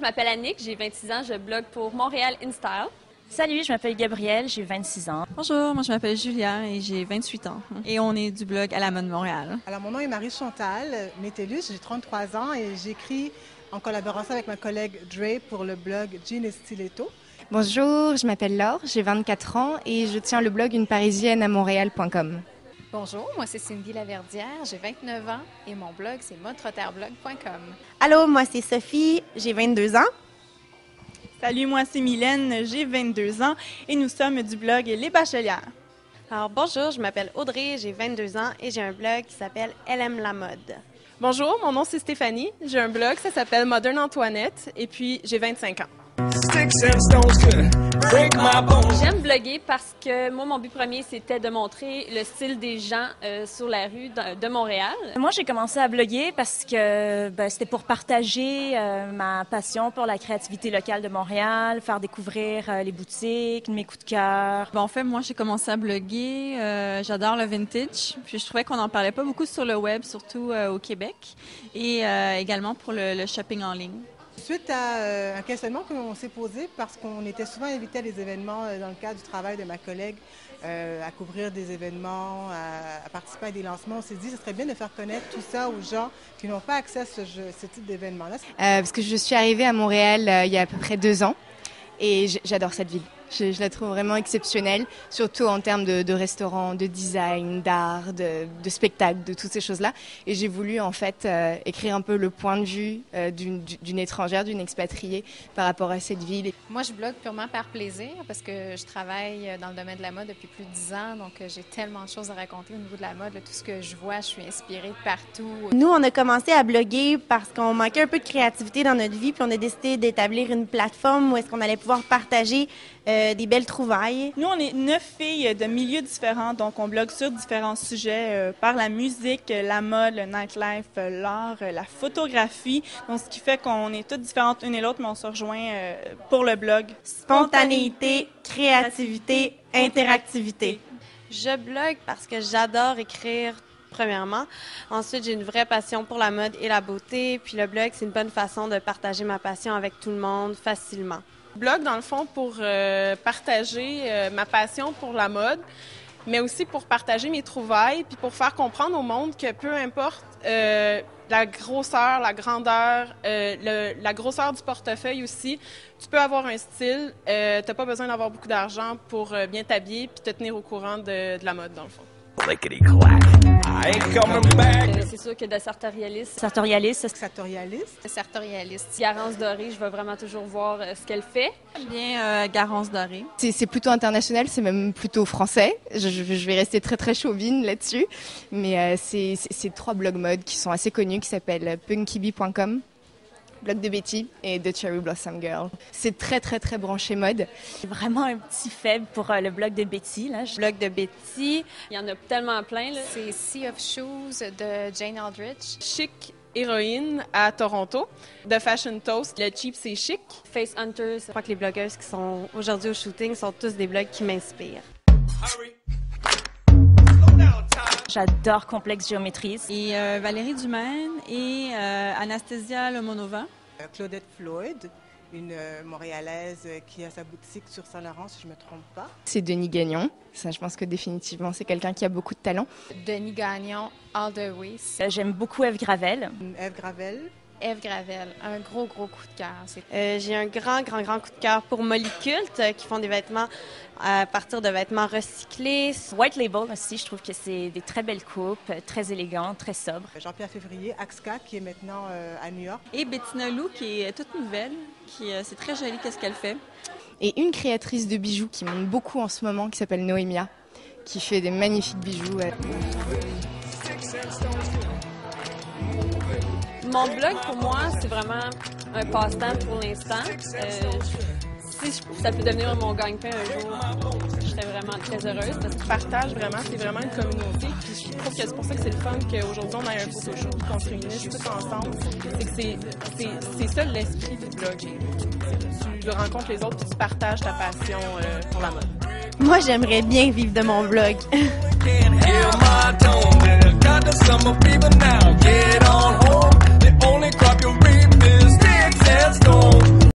m'appelle Annick, j'ai 26 ans, je blogue pour Montréal InStyle. Salut, je m'appelle Gabrielle, j'ai 26 ans. Bonjour, moi je m'appelle Julia et j'ai 28 ans. Et on est du blog À la mode Montréal. Alors mon nom est Marie-Chantal Métellus, j'ai 33 ans et j'écris en collaboration avec ma collègue Dre pour le blog Jean et Stiletto. Bonjour, je m'appelle Laure, j'ai 24 ans et je tiens le blog uneparisienneamontréal.com. Bonjour, moi c'est Cindy Laverdière, j'ai 29 ans et mon blog c'est modetrotterblog.com. Allô, moi c'est Sophie, j'ai 22 ans. Salut, moi c'est Mylène, j'ai 22 ans et nous sommes du blog Les Bachelières. Alors bonjour, je m'appelle Audrey, j'ai 22 ans et j'ai un blog qui s'appelle Elle aime la mode. Bonjour, mon nom c'est Stéphanie, j'ai un blog, ça s'appelle Modern Antoinette et puis j'ai 25 ans. J'aime bloguer parce que moi, mon but premier, c'était de montrer le style des gens sur la rue de Montréal. Moi, j'ai commencé à bloguer parce que c'était pour partager ma passion pour la créativité locale de Montréal, faire découvrir les boutiques, mes coups de cœur. En fait, moi, j'ai commencé à bloguer. J'adore le vintage. Puis je trouvais qu'on n'en parlait pas beaucoup sur le web, surtout au Québec. Et également pour le shopping en ligne. Suite à un questionnement qu'on s'est posé parce qu'on était souvent invités à des événements dans le cadre du travail de ma collègue, à couvrir des événements, à participer à des lancements, on s'est dit que ce serait bien de faire connaître tout ça aux gens qui n'ont pas accès à ce type d'événements-là. Parce que je suis arrivée à Montréal il y a à peu près 2 ans et j'adore cette ville. Je la trouve vraiment exceptionnelle, surtout en termes de restaurants, de design, d'art, de spectacle, de toutes ces choses-là. Et j'ai voulu en fait écrire un peu le point de vue d'une étrangère, d'une expatriée par rapport à cette ville. Moi, je blogue purement par plaisir parce que je travaille dans le domaine de la mode depuis plus de 10 ans, donc j'ai tellement de choses à raconter au niveau de la mode. Là, tout ce que je vois, je suis inspirée de partout. Nous, on a commencé à bloguer parce qu'on manquait un peu de créativité dans notre vie, puis on a décidé d'établir une plateforme où est-ce qu'on allait pouvoir partager des belles trouvailles. Nous, on est 9 filles de milieux différents, donc on blogue sur différents sujets par la musique, la mode, le nightlife, l'art, la photographie. Donc, ce qui fait qu'on est toutes différentes une et l'autre, mais on se rejoint pour le blog. Spontanéité, créativité, interactivité. Je blogue parce que j'adore écrire, premièrement. Ensuite, j'ai une vraie passion pour la mode et la beauté. Puis le blog, c'est une bonne façon de partager ma passion avec tout le monde facilement. Blog, dans le fond, pour partager ma passion pour la mode, mais aussi pour partager mes trouvailles, puis pour faire comprendre au monde que peu importe la grosseur, la grandeur, la grosseur du portefeuille aussi, tu peux avoir un style, tu n'as pas besoin d'avoir beaucoup d'argent pour bien t'habiller puis te tenir au courant de la mode, dans le fond. C'est sûr que de sartorialiste. Sartorialiste. Garance Dorée, je vais vraiment toujours voir ce qu'elle fait. Bien, Garance Dorée. C'est plutôt international, c'est même plutôt français. Je vais rester très très chauvine là-dessus. Mais c'est 3 blogs mode qui sont assez connus, qui s'appellent punkibi.com, blog de Betty et The Cherry Blossom Girl. C'est très très très branché mode. J'ai vraiment un petit faible pour le blog de Betty. Là. Blog de Betty. Il y en a tellement plein. Là. C'est Sea of Shoes de Jane Aldrich. Chic héroïne à Toronto. The Fashion Toast, le cheap c'est chic. Face Hunters. Je crois que les blogueuses qui sont aujourd'hui au shooting sont tous des blogs qui m'inspirent. J'adore Complexe Géométrie. Et Valérie Dumaine et Anastasia Lomonova. Claudette Floyd, une Montréalaise qui a sa boutique sur Saint-Laurent, si je ne me trompe pas. C'est Denis Gagnon. Ça, je pense que définitivement, c'est quelqu'un qui a beaucoup de talent. Denis Gagnon, All the Way. J'aime beaucoup Eve Gravel. Eve Gravel. Eve Gravel, un gros coup de cœur. J'ai un grand coup de cœur pour Molly Cult qui font des vêtements à partir de vêtements recyclés. White Label aussi, je trouve que c'est des très belles coupes, très élégantes, très sobres. Jean-Pierre Février, Axka, qui est maintenant à New York. Et Bettina Lou, qui est toute nouvelle, c'est très joli qu'est-ce qu'elle fait. Et une créatrice de bijoux qui monte beaucoup en ce moment, qui s'appelle Noémia, qui fait des magnifiques bijoux. Mon blog, pour moi, c'est vraiment un passe-temps pour l'instant. Si ça peut devenir mon gagne-pain un jour, je serais vraiment très heureuse. Parce que Partage vraiment, c'est vraiment une communauté. Puis je trouve que c'est pour ça que c'est le fun qu'aujourd'hui on ait un photoshoot, qu'on se réunisse tous ensemble. C'est que c'est ça l'esprit du blog. Tu rencontres les autres puis tu partages ta passion pour la mode. Moi, j'aimerais bien vivre de mon blog.